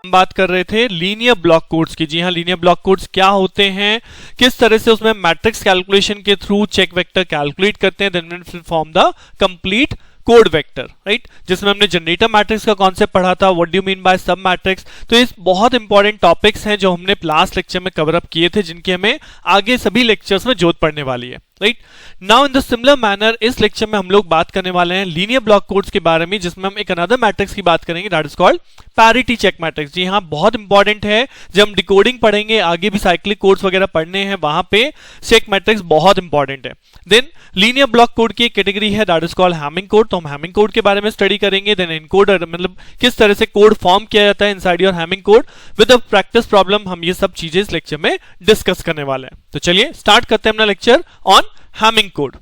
हम बात कर रहे थे लीनियर ब्लॉक कोड्स की। जी हाँ, लीनियर ब्लॉक कोड्स क्या होते हैं, किस तरह से उसमें मैट्रिक्स कैलकुलेशन के थ्रू चेक वेक्टर कैलकुलेट करते हैं, then will form the complete code vector, right, जिसमें हमने जनरेटर मैट्रिक्स का कॉन्सेप्ट पढ़ा था, what do you mean by sub matrix. तो ये बहुत इंपॉर्टेंट टॉपिक्स हैं जो हमने लास्ट लेक्चर में कवर अप किए थे, जिनकी हमें आगे सभी लेक्चर्स में जरूरत पड़ने वाली है, right. Now in the similar manner इस लेक्चर में हम लोग बात करने वाले हैं लीनियर ब्लॉक कोड्स के बारे में, जिसमें हम एक अनदर मैट्रिक्स की बात करेंगे, that is called parity check matrix. जी हाँ, बहुत इंपॉर्टेंट है, जब हम डिकोडिंग पढ़ेंगे, आगे भी साइक्लिक कोड्स वगैरह पढ़ने हैं, वहां पे चेक मैट्रिक्स बहुत इंपॉर्टेंट है। देन लीनियर ब्लॉक कोड की एक कैटेगरी है, that is called Hamming code. तो हम हैमिंग कोड के बारे में स्टडी करेंगे। देन एनकोडर, मतलब किस तरह से कोड फॉर्म किया जाता है inside your Hamming code with a practice problem. हम ये सब चीजें इस लेक्चर में डिस्कस करने वाले हैं। तो चलिए स्टार्ट करते हैं अपना lecture on Hamming code.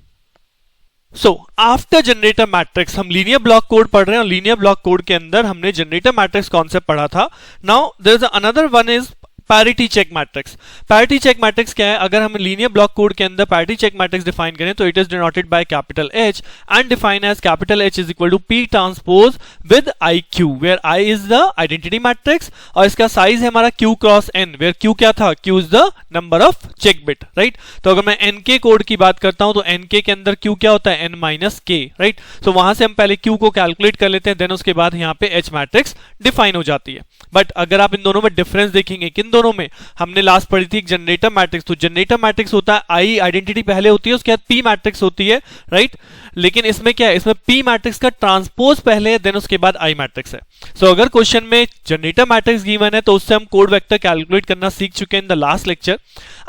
So after generator matrix हम लीनियर ब्लॉक कोड पढ़ रहे हैं, और लीनियर ब्लॉक कोड के अंदर हमने जनरेटर मैट्रिक्स कॉन्सेप्ट पढ़ा था। Now there is another one is parity check matrix. Parity check matrix क्या है, अगर हम लीनियर ब्लॉक कोड के अंदर पैरिटी चेक मैट्रिक्स डिफाइन करें तो it is denoted by capital H and define as capital H is equal to P transpose with IQ, where I is the identity matrix और इसका size है हमारा Q cross N, where Q क्या था, Q is the number of check bit, right. तो अगर मैं NK code की बात करता हूं तो NK के अंदर Q क्या होता है, N माइनस K, राइट। तो वहां से हम पहले Q को कैलकुलेट कर लेते हैं, देन उसके बाद यहाँ पे H मैट्रिक्स डिफाइन हो जाती है। बट अगर आप इन दोनों में डिफरेंस देखेंगे, किन दोनों में, हमने लास्ट पढ़ी थी जनरेटर मैट्रिक्स। तो जनरेटर मैट्रिक्स होता है I आइडेंटिटी पहले होती है, उसके बाद P मैट्रिक्स होती है, राइट। लेकिन इसमें क्या है, इसमें P मैट्रिक्स का ट्रांसपोज पहले है, देन उसके बाद I मैट्रिक्स है। सो अगर क्वेश्चन में जनरेटर मैट्रिक्स गिवन है तो उससे हम कोड वेक्टर कैलकुलेट करना सीख चुके हैं इन द लास्ट लेक्चर।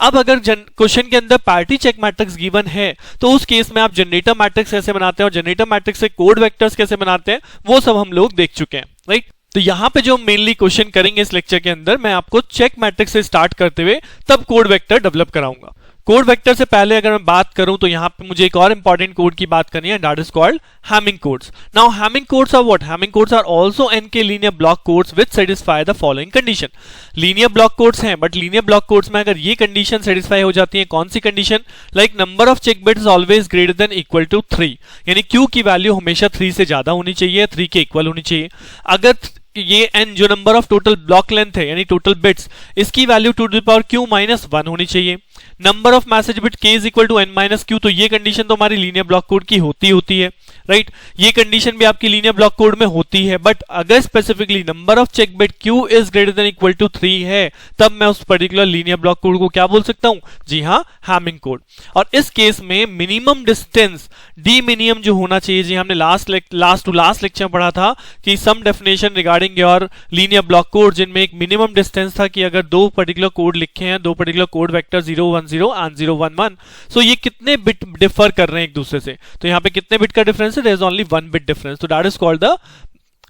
अब अगर क्वेश्चन के अंदर पैरिटी चेक मैट्रिक्स गिवन है तो उस केस में आप जनरेटर मैट्रिक्स कैसे बनाते हैं और जनरेटर मैट्रिक्स से कोड वेक्टर्स कैसे बनाते हैं, वो सब हम लोग देख चुके हैं, राइट। तो यहां पे जो मेनली क्वेश्चन करेंगे इस लेक्चर के अंदर, मैं आपको चेक मैट्रिक्स से स्टार्ट करते हुए तब कोड वेक्टर डेवलप कराऊंगा। कोड वेक्टर से पहले अगर मैं बात करूं तो यहां पे मुझे एक और इंपॉर्टेंट कोड की बात करनी है, that is called Hamming codes. Now Hamming codes are what, Hamming codes are also NK linear block codes with satisfy the following condition. Linear block codes हैं, बट लीनियर ब्लॉक कोड्स में अगर ये condition satisfy हो जाती है, कौन सी कंडीशन, like number of check bits always greater than equal to 3, यानी Q की वैल्यू हमेशा 3 से ज्यादा होनी चाहिए, 3 के इक्वल होनी चाहिए। अगर ये n जो number of total block length है यानी टोटल बिट्स, इसकी value to the power Q minus 1 होनी चाहिए। Number of message bit K is equal to N minus Q, तो ये कंडीशन तो हमारी लीनियर ब्लॉक कोड की होती है, राइट। ये कंडीशन भी आपकी लीनियर ब्लॉक कोड में होती है। बट अगर specifically number of check bit Q is greater than equal to 3 है, तब मैं उस पर्टिकुलर लीनियर ब्लॉक कोड को क्या बोल सकता हूं, जी हाँ, हैमिंग कोड। और इस केस में मिनिमम डिस्टेंस डी मिनिमम जो होना चाहिए, जी हमने लास्ट टू लास्ट लेक्चर पढ़ा था कि some definition regarding your linear block code, जिनमें एक मिनिमम डिस्टेंस था कि अगर दो पर्टिकुलर कोड लिखे हैं, दो पर्टिकुलर कोड वेक्टर 010 एंड 011, सो ये कितने बिट डिफर कर रहे हैं एक दूसरे से, तो यहाँ पे कितने बिट का डिफरेंस है, there is only 1 bit difference, तो that is called the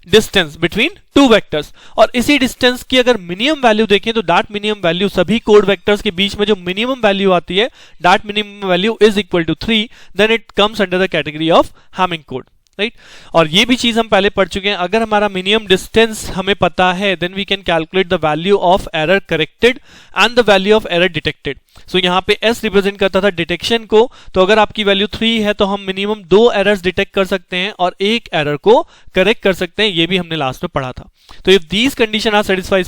distance between two vectors. और इसी डिस्टेंस की अगर मिनिमम वैल्यू देखें तो दैट मिनिमम वैल्यू, सभी कोड वेक्टर्स के बीच में जो मिनिमम वैल्यू आती है, that minimum value is equal to 3, then it comes under the category of Hamming code, right. और ये भी चीज हम पहले पढ़ चुके हैं, अगर हमारा मिनिमम डिस्टेंस हमें पता है, then we can calculate the value of error corrected and the value of error detected. So यहाँ पे S रिप्रेजेंट करता था डिटेक्शन को, तो अगर आपकी वैल्यू 3 है तो हम मिनिमम 2 एरर्स डिटेक्ट कर सकते हैं और एक एरर को करेक्ट कर सकते हैं, ये भी हमने लास्ट में पढ़ा था। तो if these condition are satisfied,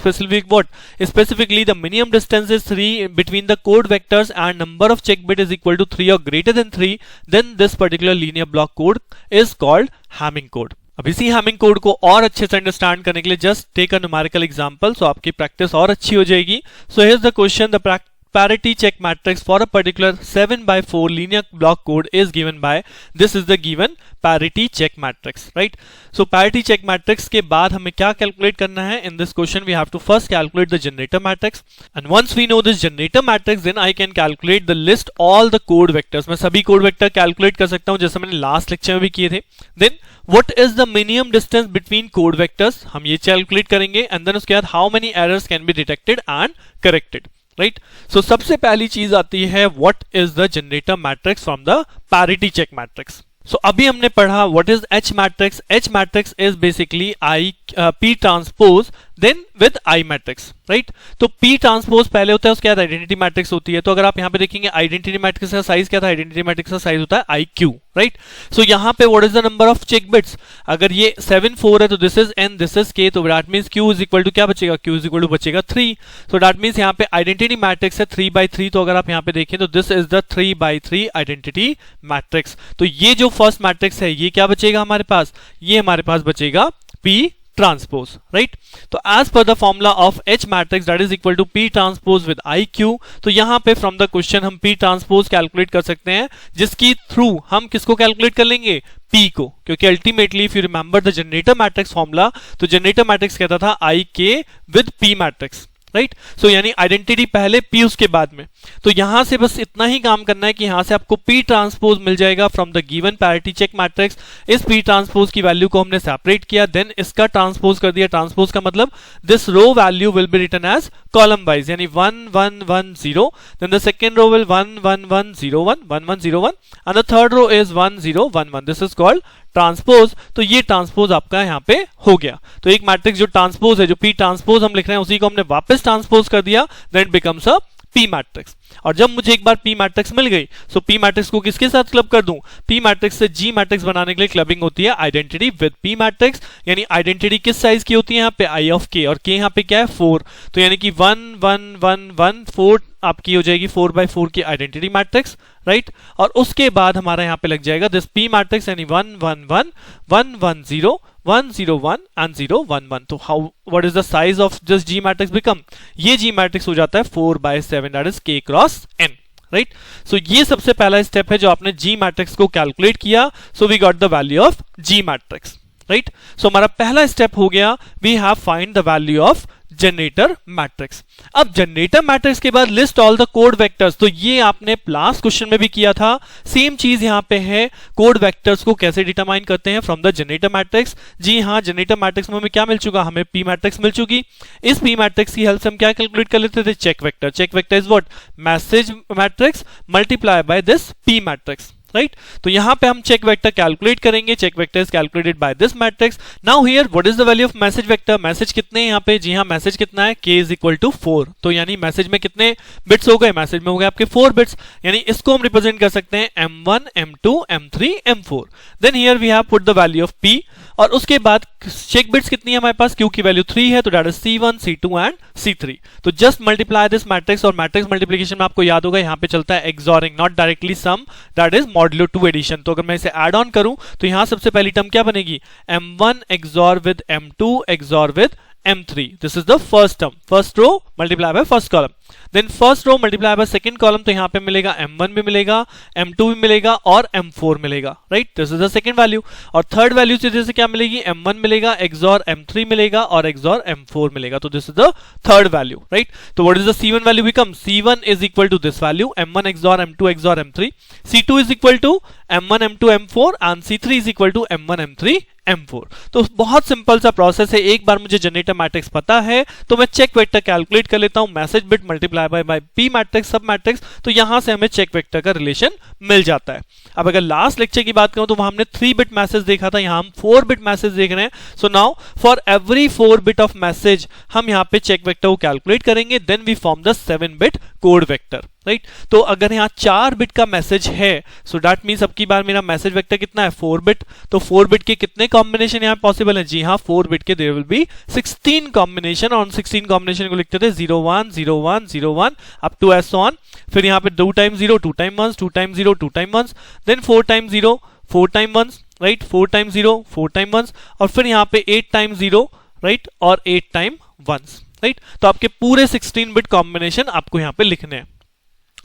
specifically the minimum distance is 3 between the code vectors and number of check bit is equal to 3 और greater than 3, then this particular linear block code is called Hamming code. अब इसी Hamming code को और अच्छे से understand करने के लिए just take a numerical example, so आपकी प्रैक्टिस और अच्छी हो जाएगी। So here's the question, the parity check matrix for a particular 7x4 linear block code is given by, this is the given parity check matrix, right? So parity check matrix के बाद हमें क्या calculate करना है, in this question we have to first calculate the generator matrix, and once we know this generator matrix then I can calculate the list all the code vectors, मैं सभी code vector calculate कर सकता हूँ जैसे मैंने last lecture में भी किए थे। then what is the minimum distance between code vectors, हम ये calculate करेंगे, and then उसके बाद how many errors can be detected and corrected, right. So सबसे पहली चीज आती है what is the generator matrix from the parity check matrix. So अभी हमने पढ़ा what is H matrix. H matrix is basically P transpose then with I matrix, right. तो P transpose पहले होता है, उसके बाद आइडेंटिटी मैट्रिक्स होती है। तो अगर आप यहां पे देखेंगे आइडेंटिटी मैट्रिक्स का साइज क्या था, आइडेंटिटी मैट्रिक्स का साइज होता है आई क्यू, राइट। सो यहां पे what is the number of check bits, अगर ये 7 4 है तो this is n, this is k, तो that means q is equal to क्या बचेगा, q इज इक्वल टू बचेगा 3। सो दैट मींस यहां पे आइडेंटिटी मैट्रिक्स है 3/3, तो अगर आप यहां पे देखें तो this is the 3/3 identity matrix. तो ये जो फर्स्ट मैट्रिक्स है ये क्या बचेगा हमारे पास, ये हमारे पास बचेगा p ट्रांसपोज, राइट। तो as per the formula of H matrix that is equal to P transpose with IQ, तो यहां पे फ्रॉम द क्वेश्चन हम P ट्रांसपोज कैलकुलेट कर सकते हैं, जिसकी थ्रू हम किसको कैलकुलेट कर लेंगे, P को, क्योंकि ultimately if you remember the generator matrix formula, तो जनरेटर मैट्रिक्स कहता था IK with P matrix, right. So यानी आइडेंटिटी पहले P उसके बाद में। तो यहां से बस इतना ही काम करना है कि यहां से आपको P ट्रांसपोज मिल जाएगा from the given parity check matrix. इस P ट्रांसपोज की वैल्यू को हमने सेपरेट किया, देन इसका ट्रांसपोज कर दिया। ट्रांसपोज का मतलब this row value will be written as column wise, यानी 1 1 1 0, then the second row will 1 1 1 0 1 1 1 0 1 and the third row is 1 0 1 1, this is called transpose. तो ये ट्रांसपोज आपका यहां पे हो गया। तो एक मैट्रिक्स जो ट्रांसपोज है, जो P ट्रांसपोज हम लिख रहे हैं, उसी को हमने वापस ट्रांसपोज कर दिया, then it becomes a P matrix. और जब मुझे एक बार P मैट्रिक्स मिल गई, सो P मैट्रिक्स को किसके साथ क्लब कर दूं, P मैट्रिक्स से G मैट्रिक्स बनाने के लिए क्लबिंग होती है आइडेंटिटी विद P मैट्रिक्स। यानी आइडेंटिटी किस साइज की होती है यहाँ पे, I ऑफ K, और K यहाँ पे क्या है 4, तो यानी कि 1 1 1 1 4 आपकी हो जाएगी 4/4 की आइडेंटिटी मैट्रिक्स, राइट। और उसके बाद हमारा यहाँ पे लग जाएगा दिस P मैट्रिक्स, यानी 1 1 1 1 1 0 1 0 1 and 0 1 1। तो how what is the size of this G matrix become, ये G मैट्रिक्स हो जाता है 4/7, that is K cross N, right. So ये सबसे पहला स्टेप है जो आपने G मैट्रिक्स को कैलकुलेट किया, so we got the value of G matrix, right. So हमारा पहला स्टेप हो गया, we have find the value of generator matrix. अब जनरेटर मैट्रिक्स के बाद list all the code vectors, तो ये आपने लास्ट क्वेश्चन में भी किया था, सेम चीज यहां पे है। कोड वेक्टर्स को कैसे डिटरमाइन करते हैं फ्रॉम द जनरेटर मैट्रिक्स। जी हां, जनरेटर मैट्रिक्स में हमें क्या मिल चुका, हमें P मैट्रिक्स मिल चुकी। इस P मैट्रिक्स की हेल्प से हम क्या कैलकुलेट कर लेते थे, check vector. Check vector is what, message matrix multiply by this P matrix, right. तो यहां पे हम चेक वेक्टर कैलकुलेट करेंगे, check vector is calculated by this matrix. Now here what is the value of message vector, message कितने हैं यहां पे, जी हां मैसेज कितना है, k इज इक्वल टू 4, तो यानी मैसेज में कितने बिट्स हो गए, मैसेज में हो गए आपके 4 बिट्स, यानी इसको हम रिप्रेजेंट कर सकते हैं m1 m2 m3 m4। Then here we have put the value of p, और उसके बाद चेक बिट्स कितनी है हमारे पास, q की वैल्यू 3 है, तो that is c1 c2 and c3। तो जस्ट मल्टीप्लाई दिस मैट्रिक्स, और मैट्रिक्स मल्टीप्लिकेशन में आपको याद होगा यहां पे चलता है XORing, not directly sum, that is modulo 2 addition. तो अगर मैं इसे ऐड ऑन करूं तो यहां सबसे पहली टर्म क्या बनेगी, m1 XOR with m2 XOR with m3, this is the first term, first row multiply by first column, then first row multiply by second column, तो यहां पे मिलेगा m1 भी मिलेगा, m2 भी मिलेगा और m4 मिलेगा, right. This is the second value. और थर्ड वैल्यू से जैसे क्या मिलेगी, m1 मिलेगा XOR m3 मिलेगा और XOR m4 मिलेगा, तो this is the third value, right. तो what is the C1 value become, C1 is equal to this value m1 XOR m2 XOR m3, C2 is equal to m1 m2 m4 and C3 is equal to m1 m3 m4। तो बहुत simple सा process है, एक बार मुझे generator matrix पता है तो मैं चेक वेक्टर कैलकुलेट कर लेता हूं, message bit multiply by P matrix सब मैट्रिक्स, तो यहां से हमें चेक वेक्टर का रिलेशन मिल जाता है। अब अगर लास्ट लेक्चर की बात करूं तो वहां हमने 3 बिट मैसेज देखा था, यहां हम 4 बिट मैसेज देख रहे हैं। So now for every 4 bit of message हम यहां पे चेक वेक्टर को कैलकुलेट करेंगे, then we form the 7 bit code vector, right. तो अगर यहां 4 बिट का मैसेज है, सो दैट मींस अब की बार मेरा मैसेज वेक्टर कितना है, 4 बिट। तो 4 बिट के कितने कॉम्बिनेशन यहां पॉसिबल है, जी हां 4 बिट के देयर विल बी 16 कॉम्बिनेशन, और 16 कॉम्बिनेशन को लिखते थे 0 1 0 1 0 1 अप टू एस ऑन। फिर यहां पे 2 time 0 2 time 1 2 time 0 2 time 1, then 4 time 0 4 time 1, right, 4 time 0 4 time 1, और फिर यहां पे 8 टाइम 0, राइट, और 8 टाइम 1, राइट। तो आपके पूरे 16 बिट कॉम्बिनेशन आपको यहां पे लिखने हैं।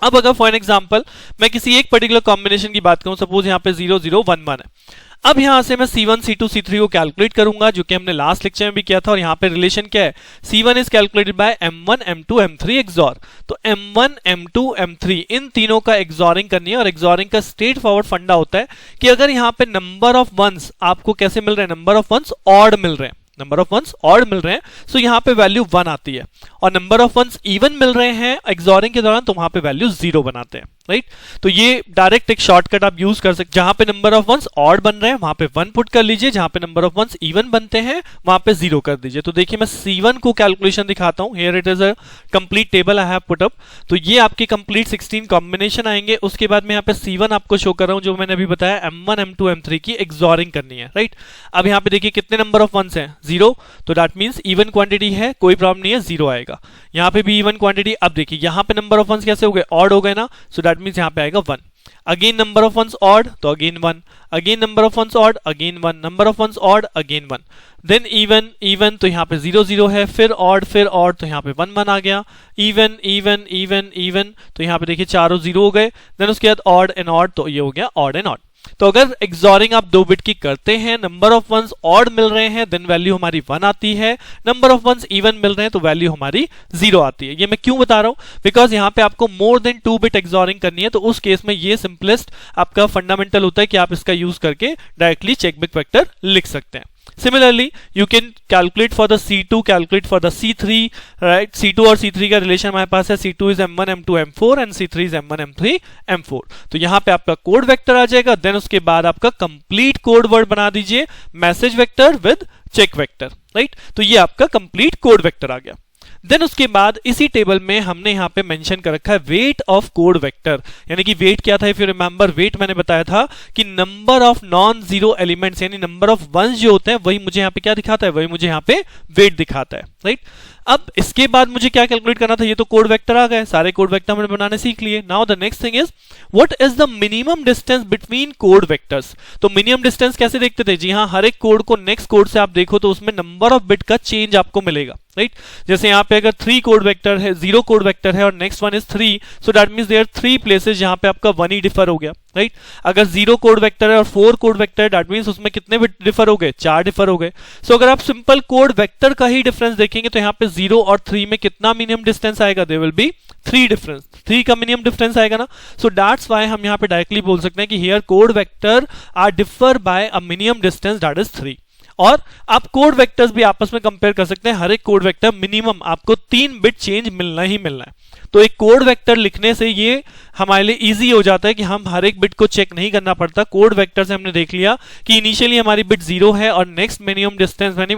अब अगर फॉर एग्जांपल मैं किसी एक पर्टिकुलर कॉम्बिनेशन की बात करूं, सपोज यहां पे 0 0 1 1 है, अब यहां से मैं C1 C2 C3 को कैलकुलेट करूंगा, जो कि हमने लास्ट लेक्चर में भी किया था। और यहां पे रिलेशन क्या है, C1 is calculated bye M1 M2 M3 XOR। तो M1 M2 M3 इन तीनों का एक्सॉरिंग करनी है, और एक्सॉरिंग का स्ट्रेट फॉरवर्ड फंडा होता है कि अगर यहां पे नंबर ऑफ वंस आपको कैसे मिल रहे हैं, नंबर ऑफ वंस ऑड मिल रहे हैं, नंबर ऑफ वंस ऑड मिल रहे हैं, सो यहां पे वैल्यू 1 आती है, और नंबर ऑफ वंस इवन मिल रहे हैं एक्सॉरिंग के दौरान, तो वहां पे वैल्यू 0 बनाते हैं, राइट। तो ये डायरेक्ट एक शॉर्टकट आप यूज कर सकते, जहां पे नंबर ऑफ वंस ऑड बन रहे हैं वहां पे 1 पुट कर लीजिए, जहां पे नंबर ऑफ वंस इवन बनते हैं वहां पे 0 कर दीजिए। तो देखिए मैं C1 को कैलकुलेशन दिखाता हूं, here it is a complete table I have put up. तो ये आपके कंप्लीट 16 कॉम्बिनेशन आएंगे। उसके बाद में यहाँ पे C1 आपको शो कर रहा हूं, जो मैंने अभी बताया M1 M2 M3 की एक्सॉरिंग करनी है, राइट। अब यहाँ पे देखिए कितने नंबर ऑफ वंस हैं, 0, तो दैट मींस इवन क्वांटिटी है, कोई प्रॉब्लम नहीं है, 0 आएगा। यहाँ पे भी इवन क्वांटिटी। अब देखिए यहाँ पे नंबर ऑफ वंस कैसे हो गए, ऑड हो गए ना, सो दैट मींस यहाँ पे आएगा 1। Again number of ones odd, तो again 1, again number of ones odd, again 1, number of ones odd, again 1, then even, even तो यहाँ पे 0 0 है, फिर ऑड तो यहाँ पे 1 1 आ गया, इवन इवन इवन इवन तो यहाँ पे देखिए चारों 0 हो गए, देन उसके बाद ऑड एंड ऑड, तो ये हो गया ऑड एंड ऑड। तो अगर एक्सॉरिंग आप 2 बिट की करते हैं, नंबर ऑफ वंस ऑड मिल रहे हैं, देन वैल्यू हमारी 1 आती है, नंबर ऑफ वंस इवन मिल रहे हैं तो वैल्यू हमारी 0 आती है। ये मैं क्यों बता रहा हूं, बिकॉज यहाँ पे आपको मोर देन 2 बिट एक्सॉरिंग करनी है, तो उस केस में ये सिंपलेस्ट आपका फंडामेंटल होता है कि आप इसका यूज करके डायरेक्टली चेक बिट वेक्टर लिख सकते हैं। Similarly, you can calculate for the C2, calculate for the C3, right? C2 और C3 का रिलेशन हमारे पास है, C2 is M1, M2, M4 and C3 is M1, M3, M4। तो यहाँ पे आपका कोड वेक्टर आ जाएगा, देन उसके बाद आपका कंप्लीट कोड वर्ड बना दीजिए, message vector with check vector, right. तो ये आपका कंप्लीट कोड वेक्टर आ गया। देन उसके बाद इसी टेबल में हमने यहाँ पे मेंशन कर रखा है वेट ऑफ कोड वेक्टर, यानी कि वेट क्या था, इफ यू रिमेंबर, वेट मैंने बताया था कि number of non zero elements यानी नंबर ऑफ वंस जो होते हैं वही मुझे यहाँ पे क्या दिखाता है, वही मुझे यहाँ पे वेट दिखाता है, राइट। अब इसके बाद मुझे क्या कैलकुलेट करना था, ये तो कोड वेक्टर आ गए, सारे कोड वेक्टर हमने बनाने सीख लिए। Now the next thing is what is the minimum distance between code vectors. तो मिनिमम डिस्टेंस कैसे देखते थे, जी हाँ, हर एक कोड को नेक्स्ट कोड से आप देखो तो उसमें नंबर ऑफ बिट का चेंज आपको मिलेगा, राइट। जैसे यहाँ पे अगर 3 कोड वेक्टर है, 0 कोड वेक्टर है और next one is 3, so that means there 3 places जहां पे आपका 1 ही डिफर हो गया, राइट। अगर 0 कोड वेक्टर है और 4 कोड वेक्टर है, दैट मींस उसमें कितने बिट डिफर हो गए, 4 डिफर हो गए। सो अगर आप सिंपल कोड वेक्टर का ही डिफरेंस देखेंगे तो यहाँ पे 0 और 3 में कितना मिनिमम डिस्टेंस आएगा, देयर विल बी 3 डिफरेंस, 3 का मिनिमम डिफरेंस आएगा ना। सो दैट्स व्हाई हम यहाँ पे डायरेक्टली बोल सकते हैं कि here code vector are differ by a minimum distance that is 3। और आप कोड वेक्टर्स भी आपस में कंपेयर कर सकते हैं, हर एक कोड वेक्टर मिनिमम आपको 3 बिट चेंज मिलना ही मिलना है। तो एक कोड वेक्टर लिखने से ये हमारे लिए इजी हो जाता है कि हम हर एक बिट को चेक नहीं करना पड़ता। कोड वेक्टर से हमने देख लिया कि इनिशियली हमारी बिट 0 है और नेक्स्ट मिनिमम डिस्टेंस यानी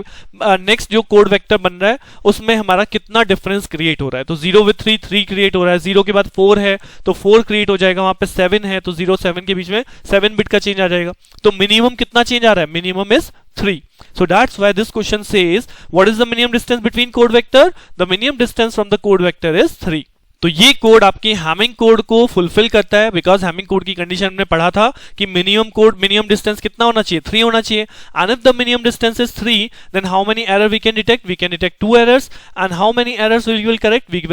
नेक्स्ट जो कोड वेक्टर बन रहा है उसमें हमारा कितना डिफरेंस क्रिएट हो रहा है। तो 0 विद 3 क्रिएट हो रहा है, 0 के बाद 4 है तो 4 क्रिएट हो जाएगा, वहां पे 7 है तो 0 7 के बीच में 7 बिट का चेंज आ जाएगा। तो मिनिमम कितना चेंज आ रहा है, minimum is 3। So that's why this question says what is the minimum distance between code vector? The minimum distance from the code vector is 3। तो ये कोड आपकी हैमिंग कोड को फुलफिल करता है, बिकॉज हैमिंग कोड की condition हमने पढ़ा था कि मिनिमम डिस्टेंस कितना होना चाहिए, 3 होना चाहिए। And if the minimum distance is 3 then how many error we can detect 2 errors and how many errors we will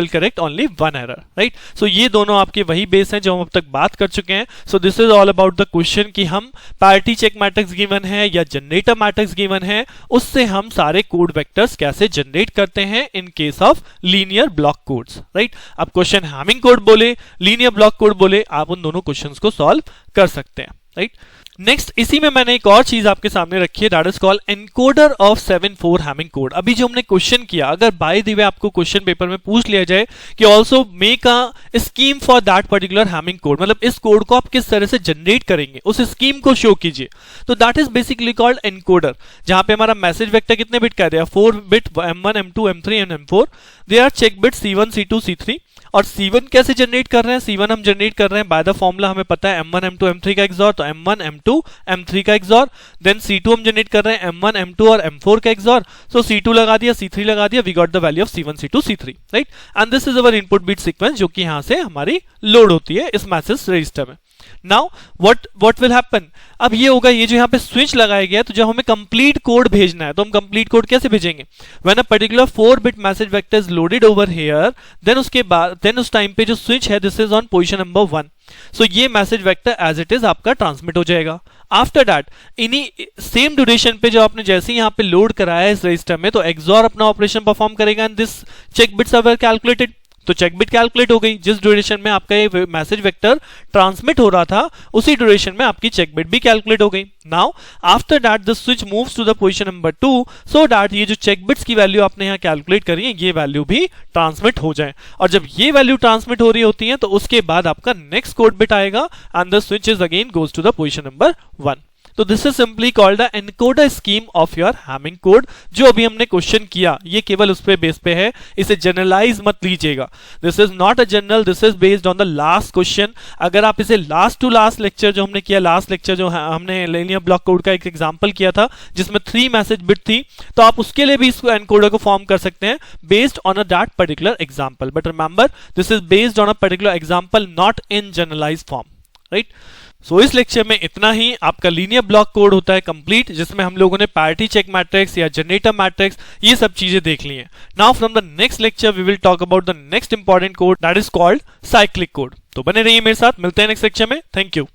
correct only 1 error, right. So ये दोनों आपके वही बेस हैं जो हम अब तक बात कर चुके हैं। So this is all about the question कि हम पैरिटी चेक मैट्रिक्स गिवन है या जनरेटर मैट्रिक्स गिवन है, उससे हम सारे कोड वेक्टर्स कैसे जनरेट करते हैं in case of linear block codes, right. अब क्वेश्चन हैमिंग कोड बोले, लीनियर ब्लॉक कोड बोले, आप उन दोनों क्वेश्चंस को सॉल्व कर सकते हैं, राइट। नेक्स्ट इसी में मैंने एक और चीज आपके सामने रखी है, that is called encoder of 7/4 Hamming code. अभी जो हमने क्वेश्चन किया, अगर बाय द वे आपको क्वेश्चन पेपर में पूछ लिया जाए कि also make a scheme for that particular Hamming code, मतलब इस कोड को आप किस तरह से जनरेट करेंगे उस स्कीम को शो कीजिए, तो that is basically called encoder. जहां पे हमारा मैसेज वेक्टर कितने बिट का है, 4 bit, M1 M2 M3 and M4, they are check bit C1 C2 C3। और C1 कैसे जनरेट कर रहे हैं, C1 हम जनरेट कर रहे हैं बाय द फॉर्मूला, हमें पता है M1 M2 M3 का XOR, तो M1 M2 M3 का XOR। देन C2 हम जनरेट कर रहे हैं M1 M2 और M4 का XOR, सो C2 लगा दिया, C3 लगा दिया, we got the value of C1 C2 C3, right. And this is our input bit sequence जो कि यहां से हमारी लोड होती है इस मैसेज रजिस्टर में। नाउ व्हाट विल हैपन, अब ये होगा, ये जो यहाँ पे स्विच लगाया गया है, तो जब हमें कंप्लीट कोड भेजना है तो हम कंप्लीट कोड कैसे भेजेंगे, when a particular 4 bit message vector is loaded over here, then उसके बाद देन उस टाइम पे जो स्विच है this is on position number 1, so ये message vector as it is आपका ट्रांसमिट हो जाएगा। आफ्टर दैट इन्हीं सेम ड्यूरेशन पे जो आपने जैसे ही यहाँ पे लोड कराया है इस रजिस्टर में, तो XOR अपना ऑपरेशन परफॉर्म करेगा and this check bits are calculated. तो चेक बिट कैलकुलेट हो गई। जिस ड्यूरेशन में आपका ये मैसेज वेक्टर ट्रांसमिट हो रहा था उसी ड्यूरेशन में आपकी चेक बिट भी कैलकुलेट हो गई। Now after that the switch moves to the position number 2 so that ये जो चेक बिट्स की वैल्यू आपने यहाँ कैलकुलेट करी है ये वैल्यू भी ट्रांसमिट हो जाए। और जब ये वैल्यू ट्रांसमिट हो रही होती है तो उसके बाद आपका नेक्स्ट कोड बिट आएगा and the switch is again goes to the position number 1। तो this is simply called the encoder scheme of your Hamming code. जो अभी हमने क्वेश्चन किया ये केवल उस पे बेस पे है, इसे जनरलाइज मत लीजिएगा। This is not a general, this is based on the last question. अगर आप इसे लास्ट टू लास्ट लेक्चर जो हमने किया, लास्ट लेक्चर जो हमने लीनियर ब्लॉक कोड का एक एग्जांपल किया था जिसमें 3 मैसेज बिट थी, तो आप उसके लिए भी इस एनकोडर को फॉर्म कर सकते हैं based on a that particular example. But remember this is based on a particular example, not in generalize form, right. So इस लेक्चर में इतना ही। आपका लीनियर ब्लॉक कोड होता है कंप्लीट, जिसमें हम लोगों ने पैरिटी चेक मैट्रिक्स या जनरेटर मैट्रिक्स ये सब चीजें देख ली हैं। Now from the next lecture we will talk about the next important code that is called cyclic code. तो बने रहिए मेरे साथ, मिलते हैं नेक्स्ट लेक्चर में। Thank you.